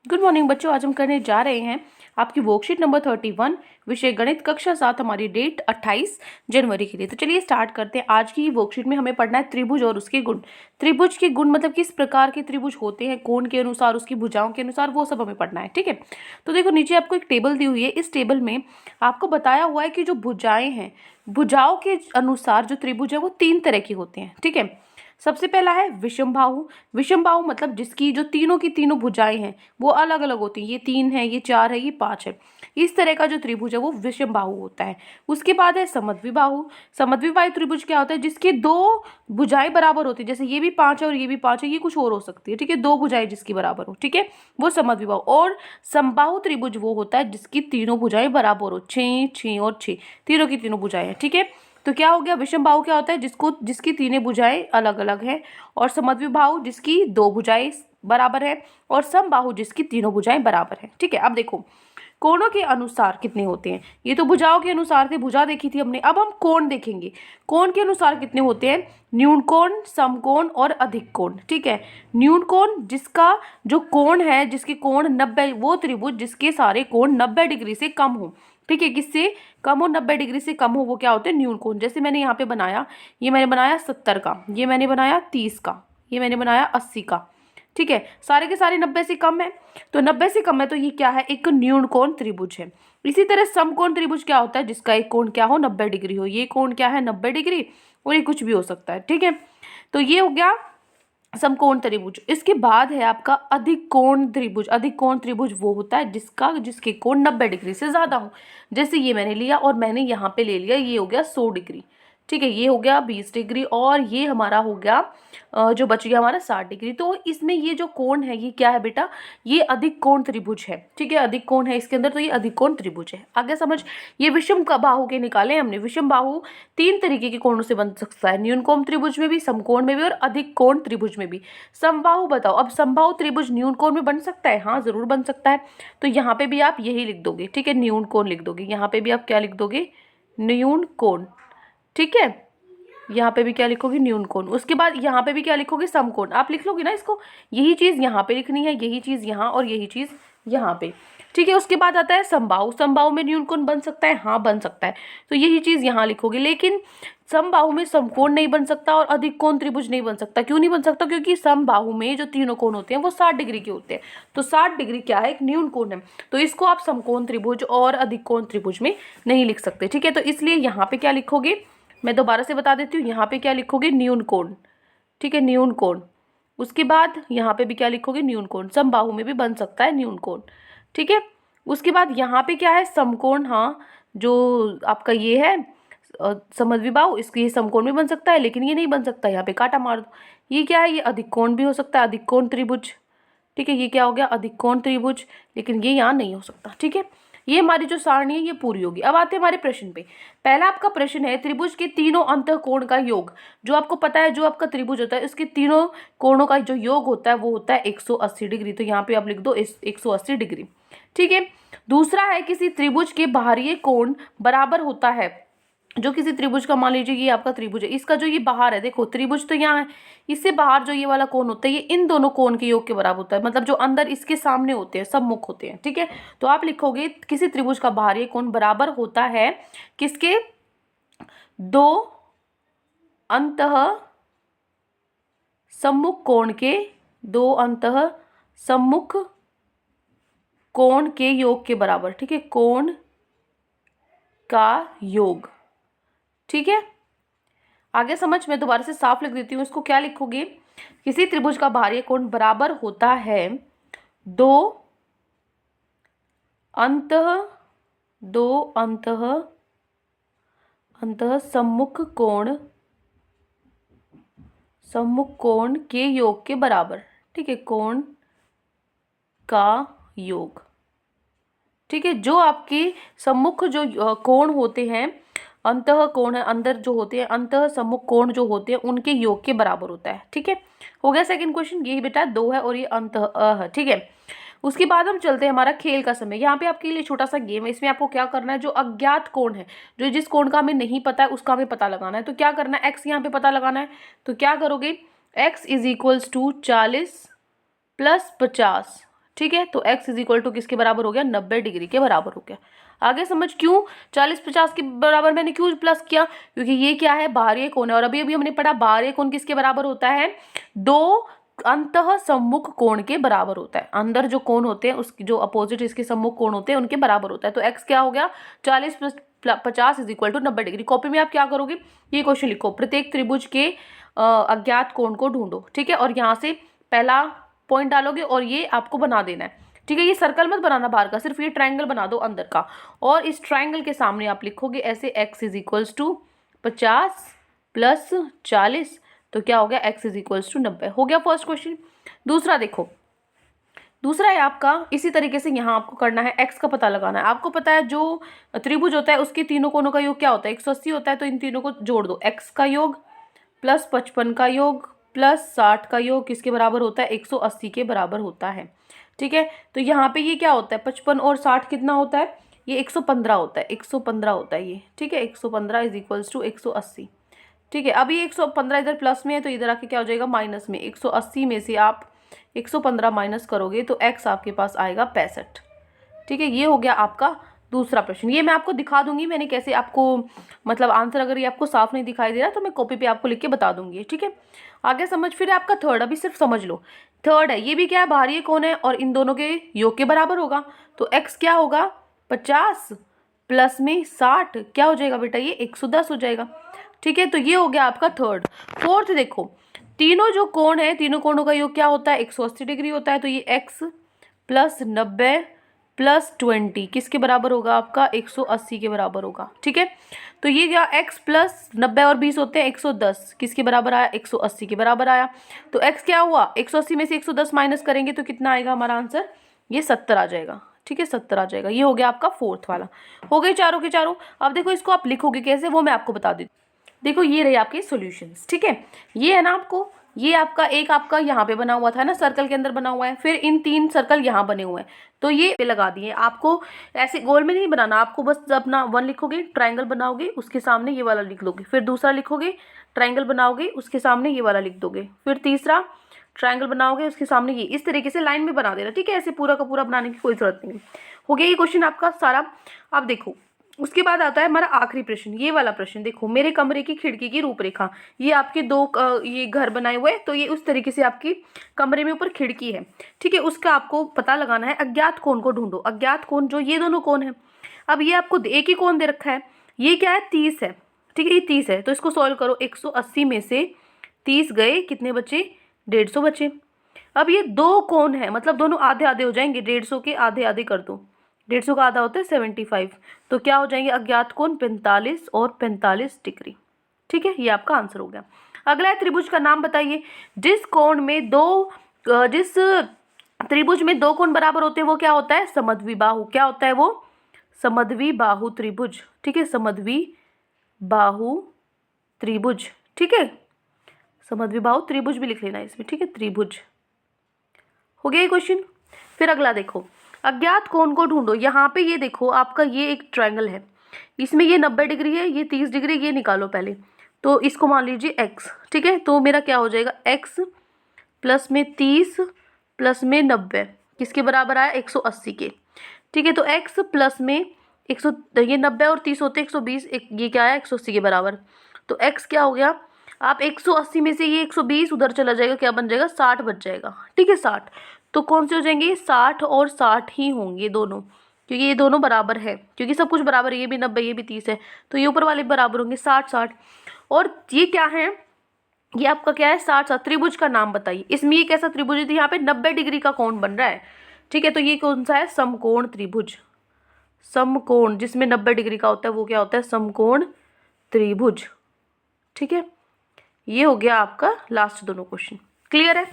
Good morning बच्चों, आज हम करने जा रहे हैं आपकी वर्कशीट नंबर 31 विषय गणित कक्षा 7। हमारी डेट 28 जनवरी के लिए। तो चलिए स्टार्ट करते हैं। आज की वर्कशीट में हमें पढ़ना है त्रिभुज और उसके गुण। त्रिभुज के गुण मतलब किस प्रकार के त्रिभुज होते हैं, कोण के अनुसार, उसकी भुजाओं के अनुसार, वो सब हमें पढ़ना है। ठीक है, तो देखो नीचे आपको एक टेबल दी हुई है। इस टेबल में आपको बताया हुआ है कि जो भुजाएं हैं, भुजाओं के अनुसार जो त्रिभुज है वो 3 तरह के होते हैं। ठीक है, सबसे पहला है विषमबाहु। विषमबाहु मतलब जिसकी जो तीनों की तीनों भुजाएं हैं वो अलग अलग होती हैं। ये 3 है, ये 4 है, ये 5 है। इस तरह का जो त्रिभुज है वो विषमबाहु होता है। उसके बाद है समद्विबाहु। समद्विबाहु त्रिभुज क्या होता है? जिसकी दो भुजाएं बराबर होती है, जैसे ये भी 5 है और ये भी 5 है, ये कुछ और हो सकती है। ठीक है, दो भुजाएं जिसकी बराबर हो, ठीक है, वो समद्विबाहु। और समबाहु त्रिभुज वो होता है जिसकी तीनों भुजाएं बराबर हो, 6, 6 और 6, तीनों की तीनों भुजाएं हैं। ठीक है, तो क्या हो गया? विषमबाहु क्या होता है? जिसकी तीनों भुजाएं अलग अलग हैं। और समद्विबाहु जिसकी दो भुजाएं बराबर है। और समबाहु जिसकी तीनों भुजाएं बराबर है। ठीक है, अब देखो कोणों के अनुसार कितने होते हैं। ये तो भुजाओं के अनुसार थे, भुजा देखी थी हमने। अब हम कोण देखेंगे। कोण के अनुसार कितने होते हैं? न्यून कोण, समकोण और अधिक कोण। ठीक है, न्यून कोण जिसका जो कोण है, जिसके कोण 90, वो त्रिभुज जिसके सारे कोण 90 डिग्री से कम हो। ठीक है, किससे कम हो? 90 डिग्री से कम हो, वो क्या होते हैं? न्यून कोण। जैसे मैंने यहाँ पे बनाया, ये मैंने बनाया 70 का, ये मैंने बनाया 30 का, ये मैंने बनाया 80 का। ठीक है, सारे के सारे 90 से कम है, तो 90 से कम है तो ये क्या है? एक न्यून कोण त्रिभुज है। इसी तरह समकोण त्रिभुज क्या होता है? जिसका एक कोण क्या हो? 90 डिग्री हो। ये कोण क्या है? 90 डिग्री, और ये कुछ भी हो सकता है। ठीक है, तो ये हो गया समकोण त्रिभुज। इसके बाद है आपका अधिक कोण त्रिभुज। अधिक कोण त्रिभुज वो होता है जिसके कोण 90 डिग्री से ज्यादा हो। जैसे ये मैंने लिया और मैंने यहाँ पे ले लिया, ये हो गया 100 डिग्री। ठीक है, ये हो गया 20 डिग्री, और ये हमारा हो गया जो बच गया हमारा 60 डिग्री। तो इसमें ये जो कोण है ये क्या है बेटा? ये अधिक कोण त्रिभुज है। ठीक है, अधिक कोण है इसके अंदर, तो ये अधिक कोण त्रिभुज है। आगे समझ। ये विषम बाहु के निकाले हमने। विषम बाहु 3 तरीके के कोणों से बन सकता है, न्यून कोण त्रिभुज में भी, समकोण में भी, और अधिक कोण त्रिभुज में भी। समबाहु बताओ, अब समबाहु त्रिभुज न्यून कोण में बन सकता है? हाँ, जरूर बन सकता है। तो यहाँ पे भी आप यही लिख दोगे। ठीक है, न्यून कोण लिख दोगे। यहाँ पे भी आप क्या लिख दोगे? न्यून कोण। ठीक है, यहाँ पे भी क्या लिखोगे? न्यून कोण। उसके बाद यहाँ पे भी क्या लिखोगे? समकोण। आप लिख लोगे ना इसको। यही चीज यहाँ पे लिखनी है, यही चीज यहाँ, और यही चीज यहाँ पे। ठीक है, उसके बाद आता है समबाहु। समबाहु में न्यून कोण बन सकता है? हाँ, बन सकता है। तो यही चीज यहाँ लिखोगे। लेकिन समबाहु में समकोण नहीं बन सकता और अधिक कोण त्रिभुज नहीं बन सकता। क्यों नहीं बन सकता? क्योंकि समबाहु में जो तीनों कोण होते हैं वो 60 डिग्री के होते हैं। तो 60 डिग्री क्या है? एक न्यून कोण है। तो इसको आप समकोण त्रिभुज और अधिक कोण त्रिभुज में नहीं लिख सकते। ठीक है, तो इसलिए यहाँ पे क्या लिखोगे? मैं दोबारा से बता देती हूँ। यहाँ पे क्या लिखोगे? न्यून कोण। ठीक है, न्यून कोण। उसके बाद यहाँ पे भी क्या लिखोगे? न्यून कोण। समबाहु में भी बन सकता है न्यून कोण। ठीक है, उसके बाद यहाँ पे क्या है? समकोण। हाँ, जो आपका ये है समद्विबाहु, इसके ये समकोण भी बन सकता है, लेकिन ये नहीं बन सकता। यहाँ पे काटा मार दो। ये क्या है? ये अधिक कोण भी हो सकता है, अधिक कोण त्रिभुज। ठीक है, ये क्या हो गया? अधिक कोण त्रिभुज, लेकिन ये यहाँ नहीं हो सकता। ठीक है, ये हमारी जो सारणी है ये पूरी होगी। अब आते हैं हमारे प्रश्न पे। पहला आपका प्रश्न है त्रिभुज के तीनों अंतःकोण का योग। जो आपको पता है, जो आपका त्रिभुज होता है उसके तीनों कोणों का जो योग होता है वो होता है 180 डिग्री। तो यहाँ पे आप लिख दो 180 डिग्री। ठीक है, दूसरा है किसी त्रिभुज के बाहरी कोण बराबर होता है। जो किसी त्रिभुज का, मान लीजिए ये आपका त्रिभुज है, इसका जो ये बाहर है, देखो त्रिभुज तो यहाँ है, इससे बाहर जो ये वाला कोण होता है ये इन दोनों कोण के योग के बराबर होता है। मतलब जो अंदर इसके सामने होते हैं, सम्मुख होते हैं। ठीक है, तो आप लिखोगे किसी त्रिभुज का बाहरी कोण बराबर होता है किसके? दो अंतः सम्मुख कोण के, दो अंतः सम्मुख कोण के योग के बराबर। ठीक है, कोण का योग। ठीक है, आगे समझ। मैं दोबारा से साफ लिख देती हूँ इसको। क्या लिखोगे? किसी त्रिभुज का बाहरी कोण बराबर होता है दो अंतः सम्मुख कोण के योग के बराबर। ठीक है, कोण का योग। ठीक है, जो आपके सम्मुख जो कोण होते हैं, अंतः कोण है, अंदर जो होते हैं, अंतः सम्मुख कोण जो होते हैं उनके योग के बराबर होता है। ठीक है, हो गया सेकंड क्वेश्चन। ये बेटा 2 है और ये अंतः है। ठीक है, उसके बाद हम चलते हैं हमारा खेल का समय। यहाँ पे आपके लिए छोटा सा गेम है। इसमें आपको क्या करना है? जो अज्ञात कोण है, जो जिस कोण का हमें नहीं पता है उसका हमें पता लगाना है। तो क्या करना है? एक्स यहाँ पे पता लगाना है। तो क्या करोगे? x is equals to 40 + 50। ठीक है, तो x इज इक्वल टू किसके बराबर हो गया, 90 डिग्री के बराबर हो गया। आगे समझ क्यों 40-50 के बराबर मैंने क्यों प्लस किया, क्योंकि ये क्या है, बाहरी कोण है, और अभी अभी हमने पढ़ा बाहरी कोण किसके बराबर होता है, दो अंतः सम्मुख कोण के बराबर होता है। अंदर जो कोण होते हैं उसकी जो अपोजिट इसके सम्मुख कोण होते हैं उनके बराबर होता है। तो x क्या हो गया, 40 + 50 is equal to 90 degree. Copy में आप क्या करोगे, ये क्वेश्चन लिखो, प्रत्येक त्रिभुज के अज्ञात कोण को ढूंढो, ठीक है, और यहाँ से पहला पॉइंट डालोगे और ये आपको बना देना है, ठीक है। ये सर्कल मत बनाना बाहर का, सिर्फ ये ट्रायंगल बना दो अंदर का, और इस ट्रायंगल के सामने आप लिखोगे ऐसे x इज इक्वल्स टू 50 + 40, तो क्या हो गया, x इज इक्वल्स टू 90 हो गया फर्स्ट क्वेश्चन। दूसरा देखो, दूसरा है आपका इसी तरीके से यहाँ आपको करना है, x का पता लगाना है। आपको पता है जो त्रिभुज होता है उसके तीनों कोणों का योग क्या होता है, 180 होता है, तो इन तीनों को जोड़ दो, x का योग प्लस 55 का योग प्लस 60 का योग किसके बराबर होता है, 180 के बराबर होता है, ठीक है। तो यहाँ पे ये क्या होता है, 55 और 60 कितना होता है, ये 115 होता है, 115 होता है ये, ठीक है, 115 इज इक्वल्स टू 180, ठीक है। अब ये 115 इधर प्लस में है तो इधर आके क्या हो जाएगा माइनस में, 180 में से आप 115 माइनस करोगे तो x आपके पास आएगा 65, ठीक है। ये हो गया आपका दूसरा प्रश्न। ये मैं आपको दिखा दूंगी मैंने कैसे आपको, मतलब आंसर अगर ये आपको साफ नहीं दिखाई दे रहा तो मैं कॉपी पे आपको लिख के बता दूंगी, ठीक है। आगे समझ, फिर आपका थर्ड, अभी सिर्फ समझ लो, थर्ड है, ये भी क्या है, बाहरी कोण है और इन दोनों के योग के बराबर होगा, तो x क्या होगा, 50 प्लस में 60 क्या हो जाएगा बेटा, ये 110 हो जाएगा, ठीक है। तो ये हो गया आपका थर्ड। फोर्थ देखो, तीनों जो कोण है, तीनों कोणों का योग क्या होता है, 180 डिग्री होता है, तो ये x + 90 + 20 किसके बराबर होगा आपका, 180 के बराबर होगा, ठीक है। तो ये क्या, x + 90 और 20 होते हैं 110, किसके बराबर आया, 180 के बराबर आया। तो x क्या हुआ, 180 में से 110 माइनस करेंगे तो कितना आएगा हमारा आंसर, ये 70 आ जाएगा, ठीक है, 70 आ जाएगा। ये हो गया आपका फोर्थ वाला, हो गई चारों के चारों। अब देखो इसको आप लिखोगे कैसे वो मैं आपको बता देती हूँ। देखो ये रहे आपके सॉल्यूशंस, ठीक है, ये है ना आपको, ये आपका एक आपका यहाँ पे बना हुआ था ना, सर्कल के अंदर बना हुआ है, फिर इन 3 सर्कल यहाँ बने हुए हैं, तो ये पे लगा दिए। आपको ऐसे गोल में नहीं बनाना, आपको बस अपना 1 लिखोगे, ट्रायंगल बनाओगे, उसके सामने ये वाला लिख लोगे, फिर दूसरा लिखोगे, ट्रायंगल बनाओगे, उसके सामने ये वाला लिख दोगे, फिर तीसरा ट्रायंगल बनाओगे, उसके सामने ये, इस तरीके से लाइन में बना देना, ठीक है। ऐसे पूरा का पूरा बनाने की कोई जरूरत नहीं है। हो गया ये क्वेश्चन आपका सारा। अब देखो उसके बाद आता है हमारा आखिरी प्रश्न, ये वाला प्रश्न देखो, मेरे कमरे की खिड़की की रूपरेखा, ये आपके दो ये घर बनाए हुए हैं, तो ये उस तरीके से आपकी कमरे में ऊपर खिड़की है, ठीक है। उसका आपको पता लगाना है, अज्ञात कोण को ढूंढो, अज्ञात कोण जो ये दोनों कोण है। अब ये आपको एक ही कोण दे रखा है, ये क्या है, 30 है, ठीक है, ये 30 है, तो इसको सॉल्व करो, 180 में से 30 गए, कितने बचे, 150 बचे। अब ये दो कोण है, मतलब दोनों आधे आधे हो जाएंगे, 150 के आधे आधे कर दो, 150 का आधा होता है 75, तो क्या हो जाएंगे अज्ञात कोण 45 और 45 डिग्री, ठीक है। ये आपका आंसर हो गया। अगला है त्रिभुज का नाम बताइए, जिस त्रिभुज में दो कोण बराबर होते हैं वो क्या होता है, समद्विबाहु, क्या होता है वो, समद्विबाहु त्रिभुज, ठीक है, समद्विबाहु त्रिभुज, ठीक है, समद्विबाहु त्रिभुज भी लिख लेना इसमें, ठीक है, त्रिभुज। हो गया ये क्वेश्चन। फिर अगला देखो, अज्ञात कोण को ढूंढो। यहाँ पे ये देखो आपका ये एक ट्रायंगल है, इसमें ये 90 डिग्री है, ये 30 डिग्री, ये निकालो पहले, तो इसको मान लीजिए x, ठीक है। तो मेरा क्या हो जाएगा, x प्लस में 30 प्लस में 90 किसके बराबर आया, 180 के, ठीक है। तो x प्लस में 100, ये 90 और 30 होते 120, ये क्या आया 180 के बराबर, तो x क्या हो गया, आप 180 में से ये 120 उधर चला जाएगा, क्या बन जाएगा, 60 बच जाएगा, ठीक है, 60। तो कौन से हो जाएंगे, 60 और 60 ही होंगे दोनों, क्योंकि ये दोनों बराबर है, क्योंकि सब कुछ बराबर है, ये भी 90 ये भी 30 है, तो ये ऊपर वाले बराबर होंगे 60 60। और ये क्या है, ये आपका क्या है, 60 60। त्रिभुज का नाम बताइए, इसमें ये कैसा त्रिभुज है, यहाँ पे 90 डिग्री का कोण बन रहा है, ठीक है। तो ये कौन सा है, समकोण त्रिभुज, समकोण जिसमें 90 डिग्री का होता है वो क्या होता है, समकोण त्रिभुज, ठीक है। ये हो गया आपका लास्ट दोनों क्वेश्चन, क्लियर है।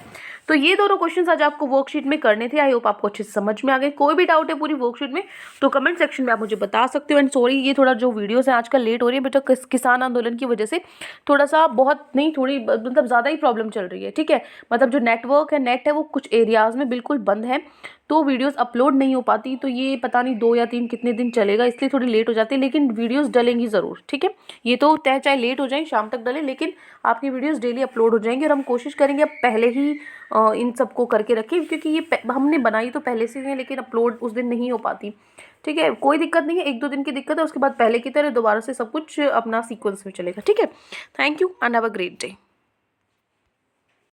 तो ये दोनों क्वेश्चंस आज आपको वर्कशीट में करने थे। आई होप आपको अच्छे से समझ में आ गए। कोई भी डाउट है पूरी वर्कशीट में तो कमेंट सेक्शन में आप मुझे बता सकते हो। एंड सॉरी ये थोड़ा जो वीडियोस है आजकल लेट हो रही है बेटा, किसान आंदोलन की वजह से थोड़ा सा बहुत नहीं, थोड़ी मतलब ज़्यादा ही प्रॉब्लम चल रही है, ठीक है। मतलब जो नेटवर्क है, नेट है, वो कुछ एरियाज़ में बिल्कुल बंद है, तो वीडियोस अपलोड नहीं हो पाती। तो ये पता नहीं 2 या 3 कितने दिन चलेगा, इसलिए थोड़ी लेट हो जाती है, लेकिन वीडियोस डलेंगी ज़रूर, ठीक है। ये तो चाहे लेट हो जाए, शाम तक डले, लेकिन आपकी वीडियोस डेली अपलोड हो जाएंगी और हम कोशिश करेंगे अब पहले ही इन सबको करके रखें, क्योंकि ये हमने बनाई तो पहले से ही है, लेकिन अपलोड उस दिन नहीं हो पाती। ठीक है, कोई दिक्कत नहीं है, 1-2 दिन की दिक्कत है, उसके बाद पहले की तरह दोबारा से सब कुछ अपना सीक्वेंस में चलेगा। ठीक है, thank you and have a great day.